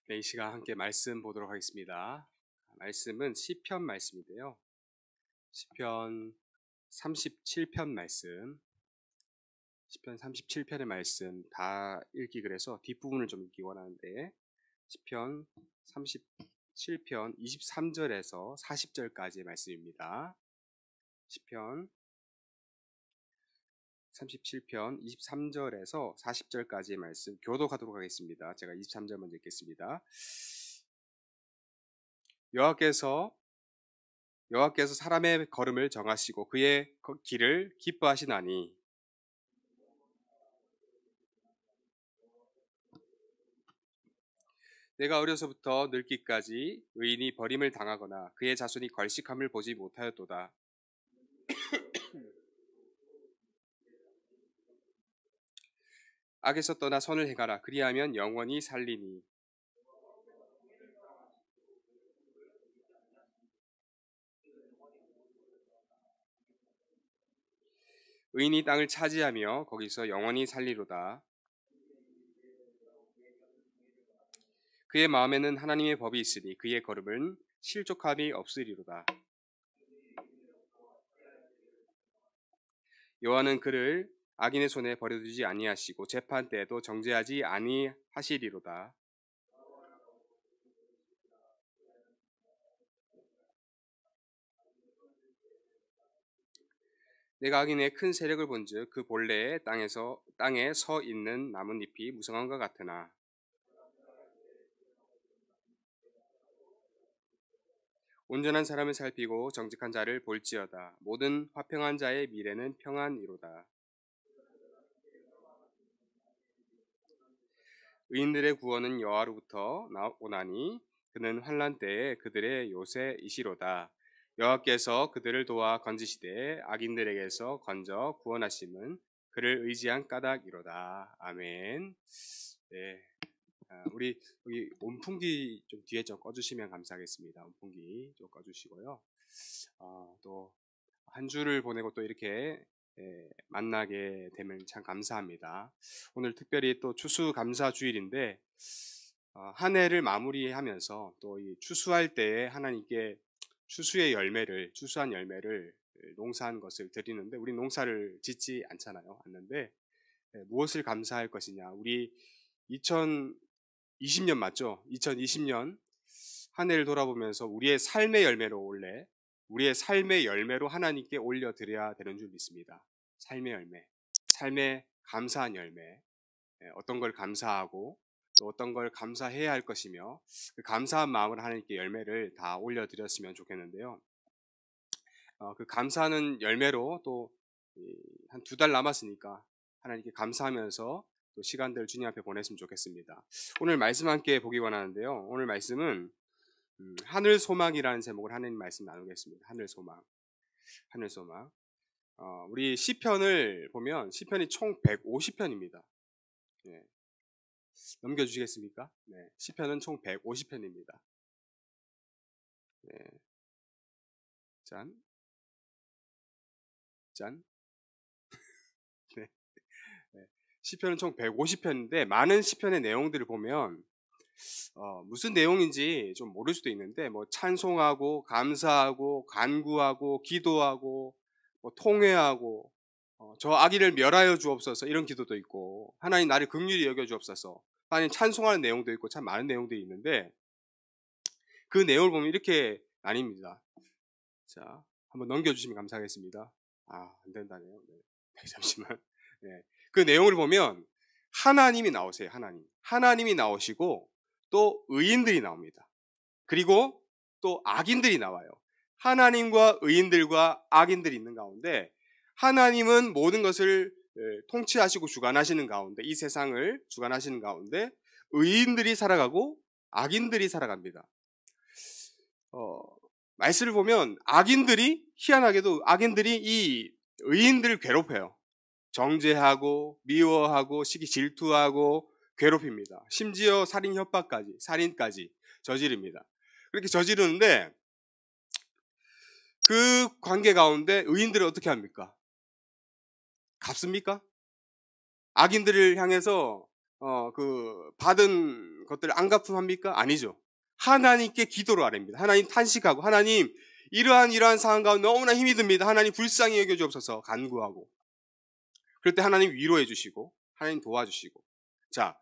네, 이 시간 함께 말씀 보도록 하겠습니다. 말씀은 시편 말씀인데요. 시편 37편 말씀, 시편 37편의 말씀 다 읽기 그래서 뒷부분을 좀 읽기 원하는데 시편 37편 23절에서 40절까지의 말씀입니다. 시편 37편 23절에서 40절까지의 말씀 교독하도록 하겠습니다. 제가 23절 먼저 읽겠습니다. 여호와께서 사람의 걸음을 정하시고 그의 길을 기뻐하시나니 내가 어려서부터 늙기까지 의인이 버림을 당하거나 그의 자손이 걸식함을 보지 못하였도다. 악에서 떠나 선을 행하라. 그리하면 영원히 살리니. 의인이 땅을 차지하며 거기서 영원히 살리로다. 그의 마음에는 하나님의 법이 있으니 그의 걸음은 실족함이 없으리로다. 여호와는 그를 악인의 손에 버려두지 아니하시고 재판 때에도 정죄하지 아니하시리로다. 내가 악인의 큰 세력을 본즉 그 본래에 땅에 서 있는 나뭇잎이 무성한 것 같으나 온전한 사람을 살피고 정직한 자를 볼지어다. 모든 화평한 자의 미래는 평안이로다. 의인들의 구원은 여호와로부터 오나니 그는 환난 때에 그들의 요새이시로다. 여호와께서 그들을 도와 건지시되 악인들에게서 건져 구원하심은 그를 의지한 까닭이로다. 아멘. 네. 우리 여기 온풍기 좀 뒤에 좀 꺼주시면 감사하겠습니다. 온풍기 좀 꺼주시고요. 또 한 주를 보내고 또 이렇게 만나게 되면 참 감사합니다. 오늘 특별히 또 추수감사주일인데 한 해를 마무리하면서 또 이 추수할 때에 하나님께 추수한 열매를 농사한 것을 드리는데 우리 농사를 짓지 않는데 무엇을 감사할 것이냐. 우리 2020년 맞죠? 2020년 한 해를 돌아보면서 우리의 삶의 열매로 하나님께 올려드려야 되는 줄 믿습니다. 삶의 열매, 삶의 감사한 열매, 어떤 걸 감사하고 또 어떤 걸 감사해야 할 것이며 그 감사한 마음으로 하나님께 열매를 다 올려드렸으면 좋겠는데요. 그 감사하는 열매로 또 한 2달 남았으니까 하나님께 감사하면서 또 시간들 주님 앞에 보냈으면 좋겠습니다. 오늘 말씀 함께 보기 원하는데요. 오늘 말씀은 하늘 소망이라는 제목을 하나님 말씀 나누겠습니다. 하늘 소망. 우리 시편을 보면 시편이 총 150편입니다. 네. 넘겨주시겠습니까? 네. 시편은 총 150편입니다. 네. 짠. 네. 네. 시편은 총 150편인데 많은 시편의 내용들을 보면 무슨 내용인지 좀 모를 수도 있는데 뭐 찬송하고 감사하고 간구하고 기도하고 뭐 통회하고 저 악인을 멸하여 주옵소서 이런 기도도 있고 하나님 나를 긍휼히 여겨 주옵소서 하나님 찬송하는 내용도 있고 참 많은 내용들이 있는데 그 내용을 보면 이렇게 나뉩니다. 자, 한번 넘겨주시면 감사하겠습니다. 안 된다네요. 네. 잠시만. 네. 그 내용을 보면 하나님이 나오세요. 하나님이 나오시고 또 의인들이 나옵니다. 그리고 또 악인들이 나와요. 하나님과 의인들과 악인들이 있는 가운데 하나님은 모든 것을 통치하시고 주관하시는 가운데 이 세상을 주관하시는 가운데 의인들이 살아가고 악인들이 살아갑니다. 말씀을 보면 희한하게도 악인들이 이 의인들을 괴롭혀요. 정죄하고 미워하고 질투하고 괴롭힙니다. 심지어 살인까지 저지릅니다. 그렇게 저지르는데 그 관계 가운데 의인들은 어떻게 합니까? 갚습니까? 악인들을 향해서 받은 것들을 안갚음합니까? 아니죠. 하나님께 기도를 아뢰입니다. 하나님 탄식하고 하나님 이러한 상황 가운데 너무나 힘이 듭니다. 하나님 불쌍히 여겨주옵소서 간구하고 그럴 때 하나님 위로해 주시고 하나님 도와주시고 자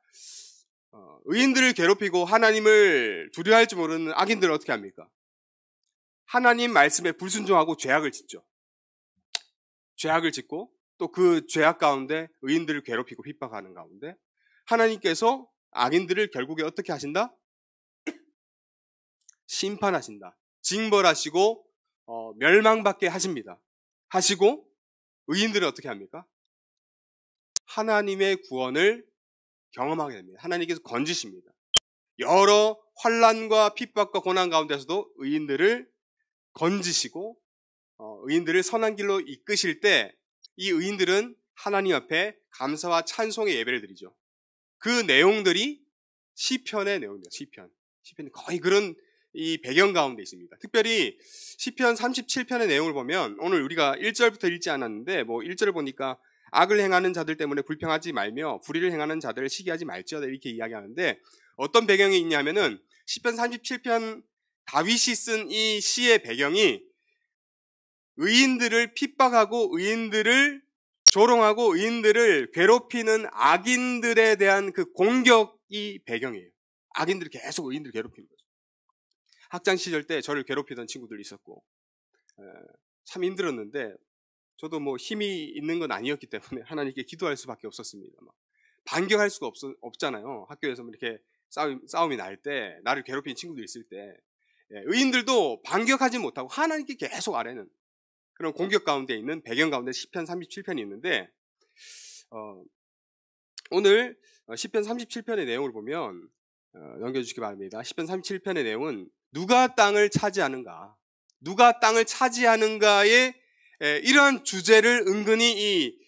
의인들을 괴롭히고 하나님을 두려워할 줄 모르는 악인들은 어떻게 합니까? 하나님 말씀에 불순종하고 죄악을 짓죠. 죄악을 짓고 또 그 죄악 가운데 의인들을 괴롭히고 핍박하는 가운데 하나님께서 악인들을 결국에 어떻게 하신다? 심판하신다. 징벌하시고 멸망받게 하십니다. 하시고 의인들은 어떻게 합니까? 하나님의 구원을 경험하게 됩니다. 하나님께서 건지십니다. 여러 환난과 핍박과 고난 가운데서도 의인들을 건지시고 의인들을 선한 길로 이끄실 때 이 의인들은 하나님 앞에 감사와 찬송의 예배를 드리죠. 그 내용들이 시편의 내용입니다. 시편이 거의 그런 이 배경 가운데 있습니다. 특별히 시편 37편의 내용을 보면 오늘 우리가 1절부터 읽지 않았는데 1절을 보니까 악을 행하는 자들 때문에 불평하지 말며 불의를 행하는 자들을 시기하지 말지어다 이렇게 이야기하는데 어떤 배경이 있냐면은 시편 37편 다윗이 쓴 이 시의 배경이 의인들을 핍박하고 의인들을 조롱하고 의인들을 괴롭히는 악인들에 대한 그 공격이 배경이에요. 악인들이 계속 의인들을 괴롭히는 거죠. 학창 시절 때 저를 괴롭히던 친구들이 있었고 참 힘들었는데 저도 힘이 있는 건 아니었기 때문에 하나님께 기도할 수밖에 없었습니다. 반격할 수가 없잖아요. 학교에서 이렇게 싸움이 날 때 나를 괴롭히는 친구들이 있을 때 의인들도 반격하지 못하고 하나님께 계속 아뢰는 그런 공격 가운데 있는 배경 가운데 시편 37편이 있는데 오늘 시편 37편의 내용을 보면 넘겨주시기 바랍니다. 시편 37편의 내용은 누가 땅을 차지하는가 누가 땅을 차지하는가의 이러한 주제를 은근히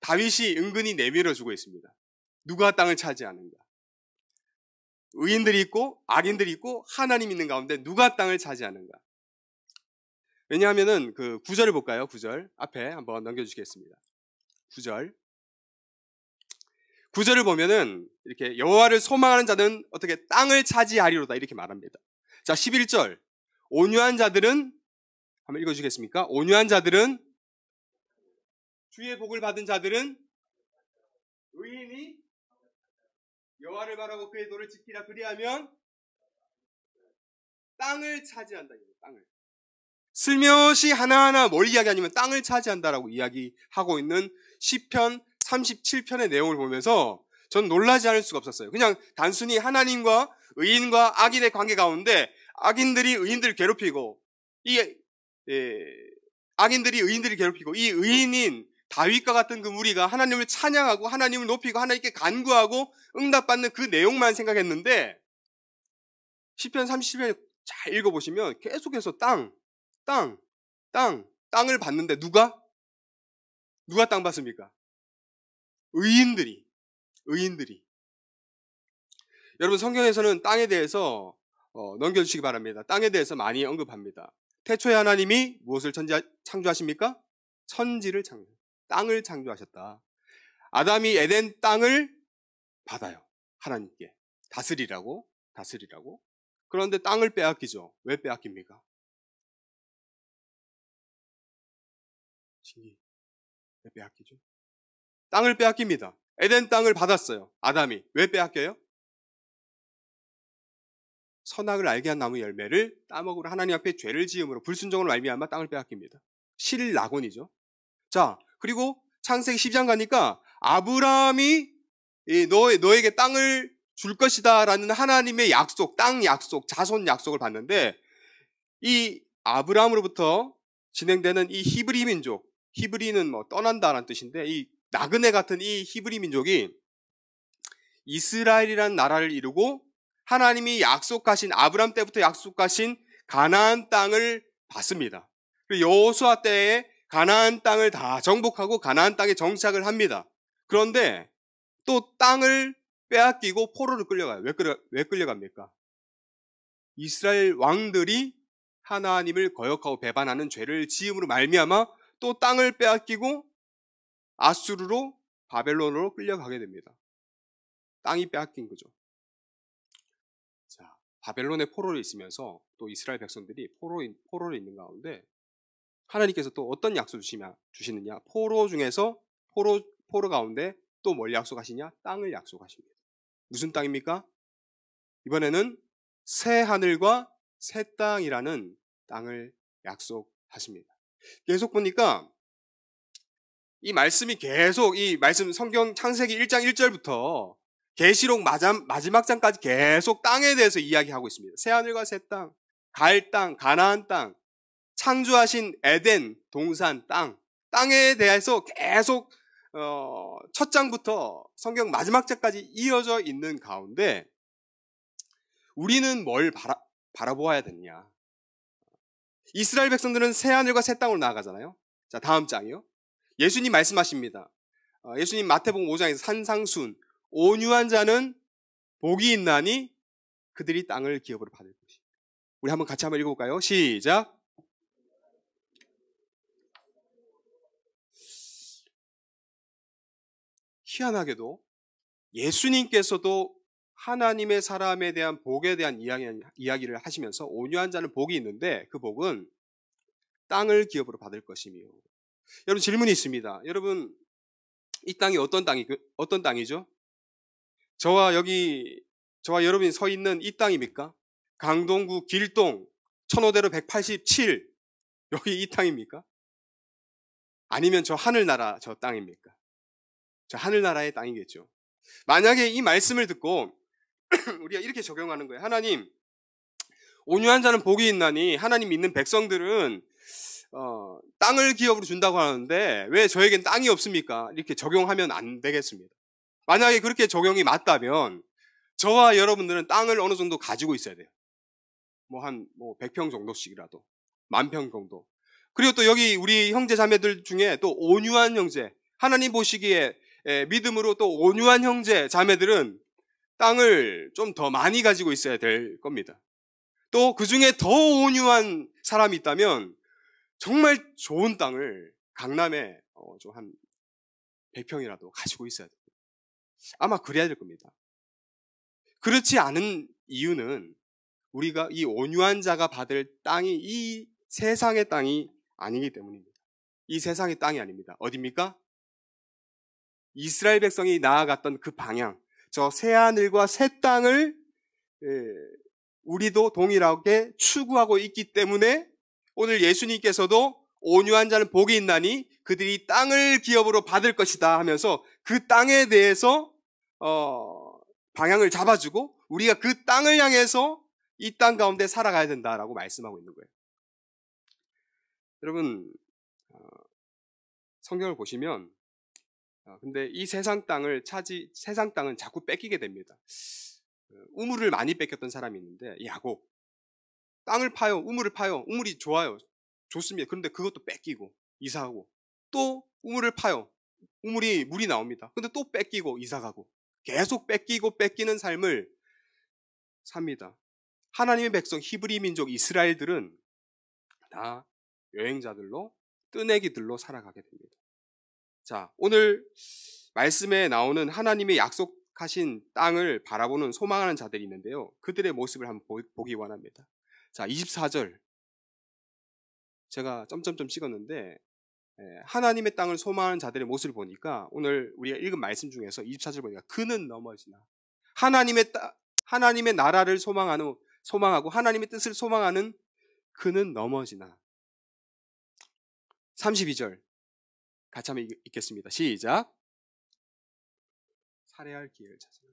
다윗이 은근히 내밀어주고 있습니다. 누가 땅을 차지하는가 의인들이 있고 악인들이 있고 하나님 있는 가운데 누가 땅을 차지하는가 왜냐하면은 그 9절을 볼까요? 9절 앞에 한번 넘겨주시겠습니다. 9절을 보면은 이렇게 여호와를 소망하는 자는 어떻게 땅을 차지하리로다 이렇게 말합니다. 자 11절 온유한 자들은 한번 읽어주시겠습니까? 온유한 자들은 주의 복을 받은 자들은 의인이 여호와를 바라고 그의 도를 지키라 그리하면 땅을 차지한다. 땅을 슬며시 하나하나 뭘 이야기하냐면 땅을 차지한다라고 이야기하고 있는 시편 37편의 내용을 보면서 전 놀라지 않을 수가 없었어요. 그냥 단순히 하나님과 의인과 악인의 관계 가운데 악인들이 의인들을 괴롭히고 악인들이 의인들을 괴롭히고 이 의인인 다윗과 같은 그 무리가 하나님을 찬양하고 하나님을 높이고 하나님께 간구하고 응답받는 그 내용만 생각했는데 시편 37편 잘 읽어보시면 계속해서 땅을 받는데 누가 땅 받습니까? 의인들이 여러분 성경에서는 땅에 대해서 넘겨주시기 바랍니다. 땅에 대해서 많이 언급합니다. 태초에 하나님이 무엇을 창조하십니까? 천지를 땅을 창조하셨다. 아담이 에덴 땅을 받아요. 하나님께 다스리라고. 그런데 땅을 빼앗기죠. 왜 빼앗깁니까? 왜 빼앗기죠? 땅을 빼앗깁니다. 에덴 땅을 받았어요. 아담이. 왜 빼앗겨요? 선악을 알게 한 나무 열매를 따먹으로 하나님 앞에 죄를 지음으로 불순종으로 말미암아 땅을 빼앗깁니다. 실낙원이죠. 자, 그리고 창세기 10장 가니까 아브라함이 너에게 땅을 줄 것이다 라는 하나님의 약속, 땅 약속, 자손 약속을 받는데 이 아브라함으로부터 진행되는 이 히브리 민족, 히브리는 떠난다라는 뜻인데 이 나그네 같은 이 히브리 민족이 이스라엘이라는 나라를 이루고 하나님이 약속하신 아브라함 때부터 약속하신 가나안 땅을 받습니다. 그리고 여호수아 때에 가나안 땅을 다 정복하고 가나안 땅에 정착을 합니다. 그런데 또 땅을 빼앗기고 포로를 끌려가요. 왜 끌려갑니까? 이스라엘 왕들이 하나님을 거역하고 배반하는 죄를 지음으로 말미암아 또 땅을 빼앗기고 아수르로 바벨론으로 끌려가게 됩니다. 땅이 빼앗긴 거죠. 바벨론의 포로로 있으면서 또 이스라엘 백성들이 포로로 있는 가운데 하나님께서 또 어떤 약속 주시느냐? 포로 중에서 포로 가운데 또 뭘 약속하시냐? 땅을 약속하십니다. 무슨 땅입니까? 이번에는 새 하늘과 새 땅이라는 땅을 약속하십니다. 계속 보니까 이 말씀이 계속 이 말씀 성경 창세기 1장 1절부터 계시록 마지막 장까지 계속 땅에 대해서 이야기하고 있습니다. 새 하늘과 새 땅, 갈 땅, 가나안 땅, 창조하신 에덴, 동산, 땅에 대해서 계속 첫 장부터 성경 마지막 장까지 이어져 있는 가운데 우리는 뭘 바라보아야 되느냐? 이스라엘 백성들은 새 하늘과 새 땅으로 나아가잖아요. 자, 다음 장이요. 예수님 말씀하십니다. 예수님 마태복음 5장에서 산상순, 온유한 자는 복이 있나니 그들이 땅을 기업으로 받을 것이다. 우리 한번 같이 한번 읽어볼까요? 시작. 희한하게도 예수님께서도 하나님의 사람에 대한 복에 대한 이야기를 하시면서 온유한 자는 복이 있는데 그 복은 땅을 기업으로 받을 것이며. 여러분 질문이 있습니다. 여러분 이 땅이 어떤 땅이죠? 저와 여러분이 서 있는 이 땅입니까? 강동구 길동 1500로 187 여기 이 땅입니까? 아니면 저 하늘나라 저 땅입니까? 저 하늘나라의 땅이겠죠. 만약에 이 말씀을 듣고 우리가 이렇게 적용하는 거예요. 하나님, 온유한 자는 복이 있나니 하나님 믿는 백성들은 땅을 기업으로 준다고 하는데 왜 저에겐 땅이 없습니까? 이렇게 적용하면 안 되겠습니다. 만약에 그렇게 적용이 맞다면 저와 여러분들은 땅을 어느 정도 가지고 있어야 돼요. 한 100평 정도씩이라도, 10,000평 정도. 그리고 또 여기 우리 형제 자매들 중에 또 온유한 형제, 하나님 보시기에 믿음으로 또 온유한 형제 자매들은 땅을 좀 더 많이 가지고 있어야 될 겁니다. 또 그 중에 더 온유한 사람이 있다면 정말 좋은 땅을 강남에 좀 한 100평이라도 가지고 있어야 됩니다. 아마 그래야 될 겁니다. 그렇지 않은 이유는 우리가 이 온유한 자가 받을 땅이 이 세상의 땅이 아니기 때문입니다. 이 세상의 땅이 아닙니다. 어디입니까? 이스라엘 백성이 나아갔던 그 방향, 저 새하늘과 새 땅을 우리도 동일하게 추구하고 있기 때문에 오늘 예수님께서도 온유한 자는 복이 있나니 그들이 땅을 기업으로 받을 것이다 하면서 그 땅에 대해서 방향을 잡아주고 우리가 그 땅을 향해서 이 땅 가운데 살아가야 된다라고 말씀하고 있는 거예요. 여러분 성경을 보시면 근데 이 세상 땅은 자꾸 뺏기게 됩니다. 우물을 많이 뺏겼던 사람이 있는데 야곱 땅을 파요, 우물을 파요. 우물이 좋아요, 좋습니다. 그런데 그것도 뺏기고 이사하고 또 우물을 파요. 물이 나옵니다. 근데 또 뺏기고 이사가고 계속 뺏기고 뺏기는 삶을 삽니다. 하나님의 백성 히브리 민족 이스라엘들은 다 여행자들로 뜨내기들로 살아가게 됩니다. 자, 오늘 말씀에 나오는 하나님의 약속하신 땅을 바라보는 소망하는 자들이 있는데요. 그들의 모습을 한번 보기 원합니다. 자, 24절 제가 점점점 찍었는데 하나님의 땅을 소망하는 자들의 모습을 보니까 오늘 우리가 읽은 말씀 중에서 24절 보니까 그는 넘어지나 하나님의 나라를 소망하고 하나님의 뜻을 소망하는 그는 넘어지나. 32절 같이 한번 읽겠습니다. 시작. 살해할 기회를 찾으라.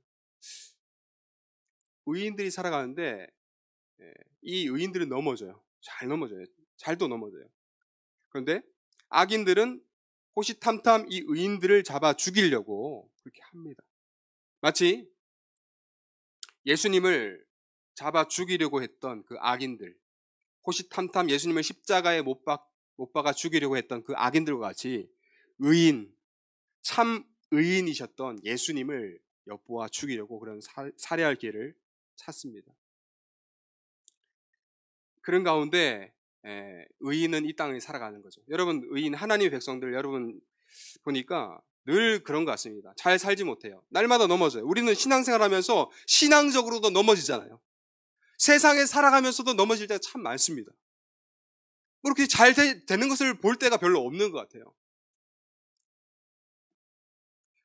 의인들이 살아가는데 이 의인들은 넘어져요. 잘도 넘어져요. 그런데 악인들은 호시탐탐 이 의인들을 잡아 죽이려고 그렇게 합니다. 마치 예수님을 잡아 죽이려고 했던 그 악인들, 호시탐탐 예수님을 십자가에 못 박아 죽이려고 했던 그 악인들과 같이 참 의인이셨던 예수님을 엿보아 죽이려고 그런 살해할 기회를 찾습니다. 그런 가운데 의인은 이 땅에 살아가는 거죠. 여러분 의인 하나님의 백성들 여러분 보니까 늘 그런 것 같습니다. 잘 살지 못해요. 날마다 넘어져요. 우리는 신앙생활하면서 신앙적으로도 넘어지잖아요. 세상에 살아가면서도 넘어질 때가 참 많습니다. 그렇게 잘 되는 것을 볼 때가 별로 없는 것 같아요.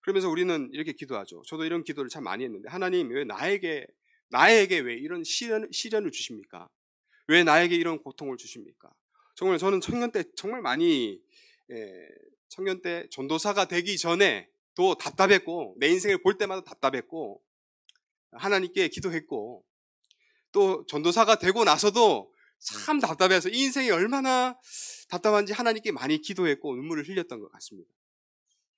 그러면서 우리는 이렇게 기도하죠. 저도 이런 기도를 참 많이 했는데, 하나님 왜 나에게 왜 이런 시련을 주십니까? 왜 나에게 이런 고통을 주십니까? 정말 저는 청년 때 정말 많이, 청년 때 전도사가 되기 전에 또 답답했고, 내 인생을 볼 때마다 답답했고, 하나님께 기도했고, 또 전도사가 되고 나서도 참 답답해서 이 인생이 얼마나 답답한지 하나님께 많이 기도했고 눈물을 흘렸던 것 같습니다.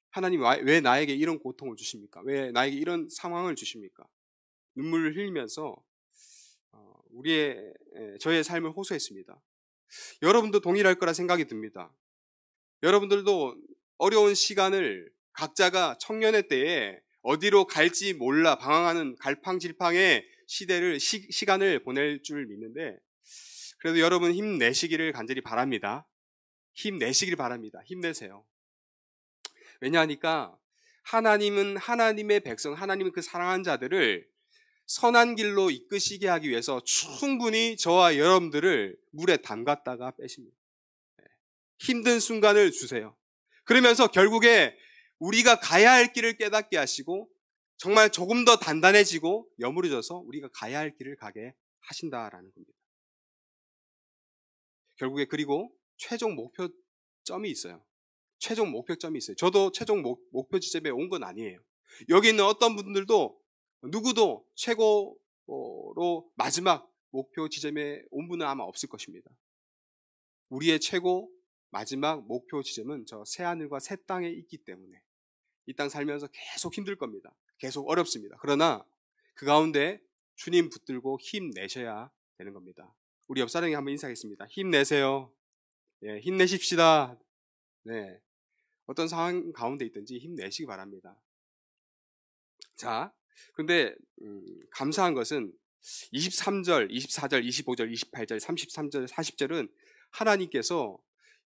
하나님 왜 나에게 이런 고통을 주십니까? 왜 나에게 이런 상황을 주십니까? 눈물을 흘리면서 저의 삶을 호소했습니다. 여러분도 동일할 거라 생각이 듭니다. 여러분들도 어려운 시간을 각자가 청년의 때에 어디로 갈지 몰라 방황하는 갈팡질팡의 시간을 보낼 줄 믿는데, 그래도 여러분 힘내시기를 간절히 바랍니다. 힘내시길 바랍니다. 힘내세요. 왜냐하니까 하나님은 하나님의 백성, 하나님은 그 사랑한 자들을 선한 길로 이끄시게 하기 위해서 충분히 저와 여러분들을 물에 담갔다가 빼십니다. 힘든 순간을 주세요. 그러면서 결국에 우리가 가야 할 길을 깨닫게 하시고 정말 조금 더 단단해지고 여무르져서 우리가 가야 할 길을 가게 하신다라는 겁니다. 결국에 그리고 최종 목표점이 있어요. 최종 목표점이 있어요. 저도 최종 목표 지점에 온 건 아니에요. 여기 있는 어떤 분들도 누구도 최고로 마지막 목표 지점에 온 분은 아마 없을 것입니다. 우리의 최고 마지막 목표 지점은 저 새하늘과 새 땅에 있기 때문에 이 땅 살면서 계속 힘들 겁니다. 계속 어렵습니다. 그러나 그 가운데 주님 붙들고 힘내셔야 되는 겁니다. 우리 옆 사람에게 한번 인사하겠습니다. 힘내세요. 네, 힘내십시다. 네, 어떤 상황 가운데 있든지 힘내시기 바랍니다. 자, 근데 감사한 것은 23절, 24절, 25절, 28절, 33절, 40절은 하나님께서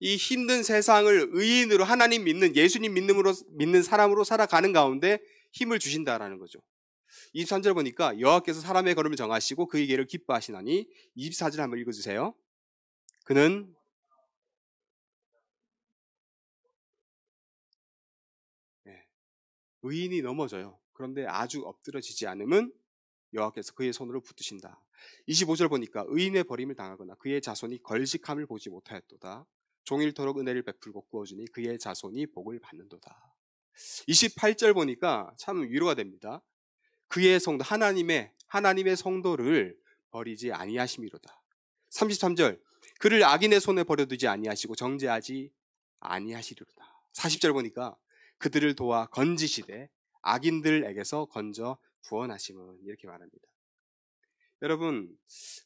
이 힘든 세상을 의인으로 하나님 믿는, 예수님 믿는 사람으로 살아가는 가운데 힘을 주신다라는 거죠. 23절 보니까 여호와께서 사람의 걸음을 정하시고 그의 길을 기뻐하시나니, 24절 한번 읽어주세요. 그는 의인이 넘어져요. 그런데 아주 엎드러지지 않으면 여호와께서 그의 손으로 붙드신다. 25절 보니까 의인의 버림을 당하거나 그의 자손이 걸식함을 보지 못하였도다. 종일토록 은혜를 베풀고 구워주니 그의 자손이 복을 받는도다. 28절 보니까 참 위로가 됩니다. 그의 성도, 하나님의 성도를 버리지 아니하심이로다. 33절, 그를 악인의 손에 버려두지 아니하시고 정죄하지 아니하시리로다. 40절 보니까 그들을 도와 건지시되 악인들에게서 건져 구원하심은, 이렇게 말합니다. 여러분,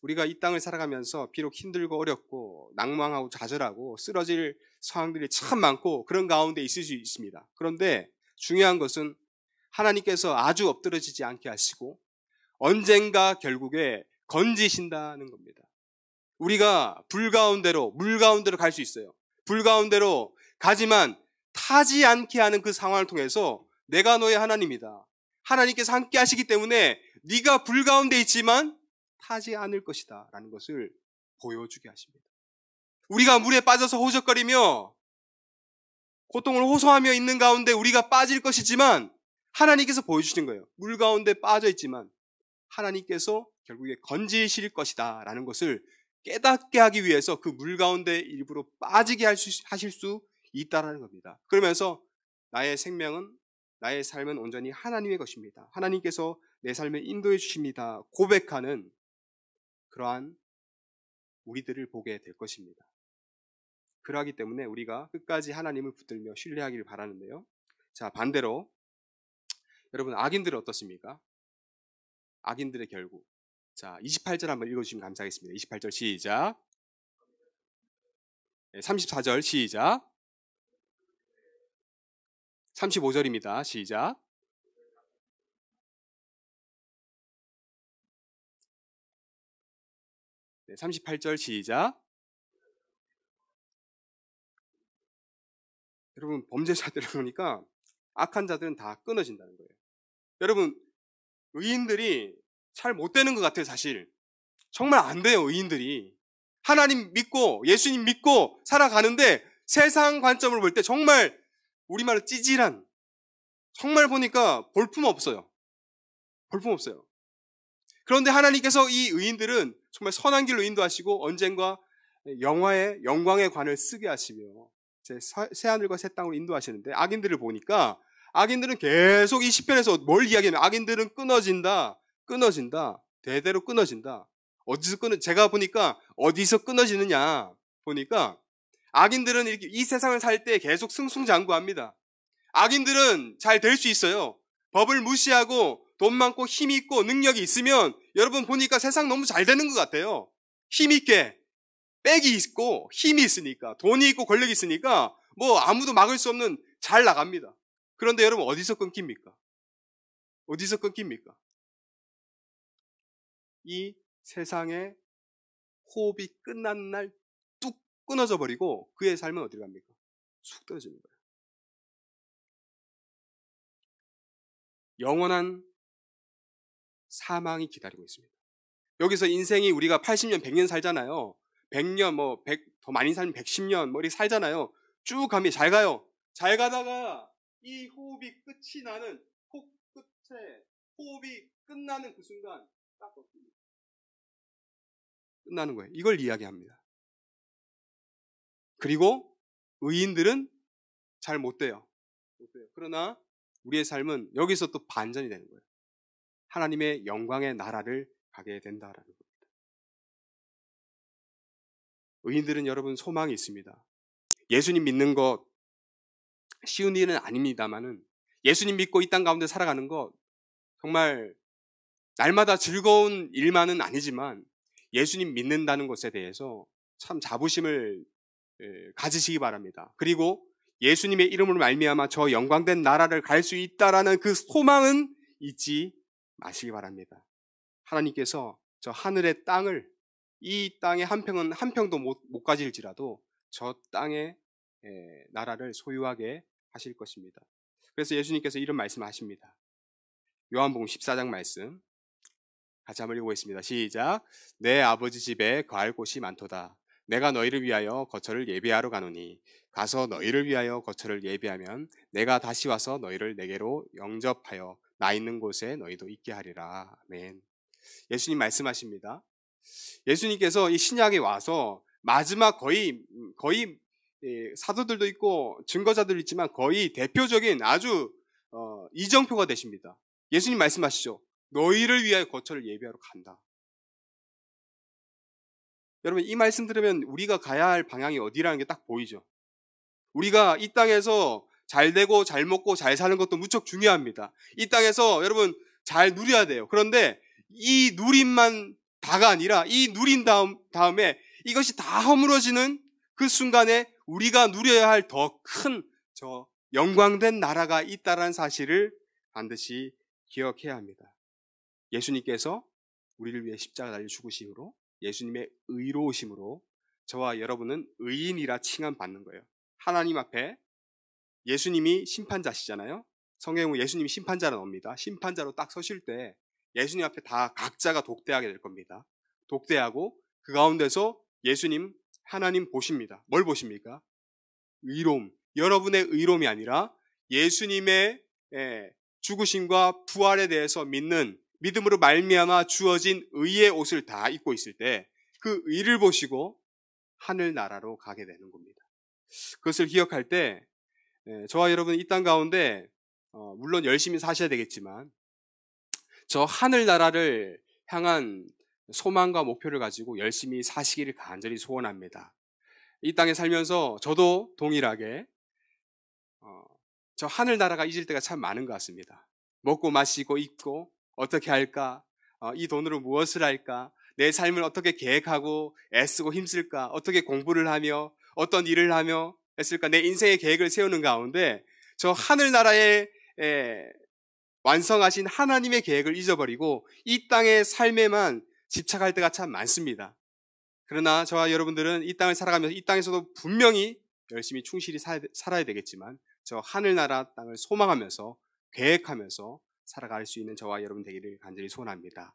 우리가 이 땅을 살아가면서 비록 힘들고 어렵고 낭망하고 좌절하고 쓰러질 상황들이 참 많고 그런 가운데 있을 수 있습니다. 그런데 중요한 것은 하나님께서 아주 엎드러지지 않게 하시고 언젠가 결국에 건지신다는 겁니다. 우리가 물 가운데로 갈 수 있어요. 불 가운데로 가지만 타지 않게 하는 그 상황을 통해서 내가 너의 하나님이다. 하나님께서 함께 하시기 때문에 네가 불 가운데 있지만 타지 않을 것이다 라는 것을 보여주게 하십니다. 우리가 물에 빠져서 호적거리며 고통을 호소하며 있는 가운데 우리가 빠질 것이지만 하나님께서 보여주시는 거예요. 물 가운데 빠져 있지만 하나님께서 결국에 건지실 것이다 라는 것을 깨닫게 하기 위해서 그 물 가운데 일부러 빠지게 하실 수 있다라는 겁니다. 그러면서 나의 생명은, 나의 삶은 온전히 하나님의 것입니다. 하나님께서 내 삶을 인도해 주십니다. 고백하는 그러한 우리들을 보게 될 것입니다. 그러하기 때문에 우리가 끝까지 하나님을 붙들며 신뢰하기를 바라는데요. 자, 반대로 여러분, 악인들은 어떻습니까? 악인들의 결국. 자, 28절 한번 읽어주시면 감사하겠습니다. 28절 시작. 34절 시작. 35절입니다. 시작. 네, 38절 시작. 여러분, 범죄자들을 보니까 악한 자들은 다 끊어진다는 거예요. 여러분, 의인들이 잘 못 되는 것 같아요, 사실. 정말 안 돼요, 의인들이. 하나님 믿고 예수님 믿고 살아가는데 세상 관점으로 볼 때 정말 우리말로 찌질한, 정말 보니까 볼품없어요. 볼품없어요. 그런데 하나님께서 이 의인들은 정말 선한 길로 인도하시고 언젠가 영광의 관을 쓰게 하시며 새하늘과 새 땅으로 인도하시는데, 악인들을 보니까 악인들은 계속 이 시편에서 뭘 이야기하면 악인들은 끊어진다, 대대로 끊어진다. 제가 보니까 어디서 끊어지느냐 보니까 악인들은 이렇게 이 세상을 살 때 계속 승승장구합니다. 악인들은 잘 될 수 있어요. 법을 무시하고 돈 많고 힘 있고 능력이 있으면 여러분 보니까 세상 너무 잘 되는 것 같아요. 힘 있게, 빽이 있고 힘이 있으니까, 돈이 있고 권력이 있으니까 뭐 아무도 막을 수 없는, 잘 나갑니다. 그런데 여러분 어디서 끊깁니까? 어디서 끊깁니까? 이 세상의 호흡이 끝난 날 뚝 끊어져 버리고 그의 삶은 어디로 갑니까? 쑥 떨어지는 거예요. 영원한 사망이 기다리고 있습니다. 여기서 인생이 우리가 80년, 100년 살잖아요. 100년, 더 많이 살면 110년, 이렇게 살잖아요. 쭉 가면 잘 가요. 잘 가다가 이 호흡이 끝이 나는, 끝에 호흡이 끝나는 그 순간 딱 멈춥니다. 끝나는 거예요. 이걸 이야기합니다. 그리고 의인들은 잘 못 돼요. 그러나 우리의 삶은 여기서 또 반전이 되는 거예요. 하나님의 영광의 나라를 가게 된다라는 겁니다. 의인들은 여러분 소망이 있습니다. 예수님 믿는 것 쉬운 일은 아닙니다만은, 예수님 믿고 이 땅 가운데 살아가는 것 정말 날마다 즐거운 일만은 아니지만 예수님 믿는다는 것에 대해서 참 자부심을 가지시기 바랍니다. 그리고 예수님의 이름으로 말미암아 저 영광된 나라를 갈 수 있다라는 그 소망은 잊지 마시기 바랍니다. 하나님께서 저 하늘의 땅을, 이 땅의 한 평도 못 가질지라도 저 땅의 나라를 소유하게 하실 것입니다. 그래서 예수님께서 이런 말씀하십니다. 요한복음 14장 말씀 같이 한번 읽어보겠습니다. 시작. 내 아버지 집에 거할 곳이 많도다. 내가 너희를 위하여 거처를 예비하러 가노니 가서 너희를 위하여 거처를 예비하면 내가 다시 와서 너희를 내게로 영접하여 나 있는 곳에 너희도 있게 하리라. 아멘. 예수님 말씀하십니다. 예수님께서 이 신약에 와서 마지막 거의 사도들도 있고 증거자들도 있지만 거의 대표적인 아주 이정표가 되십니다. 예수님 말씀하시죠. 너희를 위하여 거처를 예비하러 간다. 여러분 이 말씀 들으면 우리가 가야 할 방향이 어디라는 게 딱 보이죠. 우리가 이 땅에서 잘 되고 잘 먹고 잘 사는 것도 무척 중요합니다. 이 땅에서 여러분 잘 누려야 돼요. 그런데 이 누림만 다가 아니라 이 누린 다음에 이것이 다 허물어지는 그 순간에 우리가 누려야 할 더 큰 저 영광된 나라가 있다는 사실을 반드시 기억해야 합니다. 예수님께서 우리를 위해 십자가 달려 죽으심으로, 예수님의 의로우심으로 저와 여러분은 의인이라 칭함받는 거예요. 하나님 앞에 예수님이 심판자시잖아요. 성경에 보면 예수님이 심판자로 나옵니다. 심판자로 딱 서실 때 예수님 앞에 다 각자가 독대하게 될 겁니다. 독대하고 그 가운데서 예수님, 하나님 보십니다. 뭘 보십니까? 의로움. 여러분의 의로움이 아니라 예수님의 죽으심과 부활에 대해서 믿는 믿음으로 말미암아 주어진 의의 옷을 다 입고 있을 때 그 의를 보시고 하늘나라로 가게 되는 겁니다. 그것을 기억할 때 저와 여러분 이 땅 가운데 물론 열심히 사셔야 되겠지만 저 하늘나라를 향한 소망과 목표를 가지고 열심히 사시기를 간절히 소원합니다. 이 땅에 살면서 저도 동일하게 저 하늘나라가 잊을 때가 참 많은 것 같습니다. 먹고 마시고 입고 어떻게 할까? 이 돈으로 무엇을 할까? 내 삶을 어떻게 계획하고 애쓰고 힘쓸까? 어떻게 공부를 하며 어떤 일을 하며 했을까? 내 인생의 계획을 세우는 가운데 저 하늘나라에 완성하신 하나님의 계획을 잊어버리고 이 땅의 삶에만 집착할 때가 참 많습니다. 그러나 저와 여러분들은 이 땅을 살아가면서 이 땅에서도 분명히 열심히 충실히 살아야 되겠지만 저 하늘나라 땅을 소망하면서 계획하면서 살아갈 수 있는 저와 여러분 되기를 간절히 소원합니다.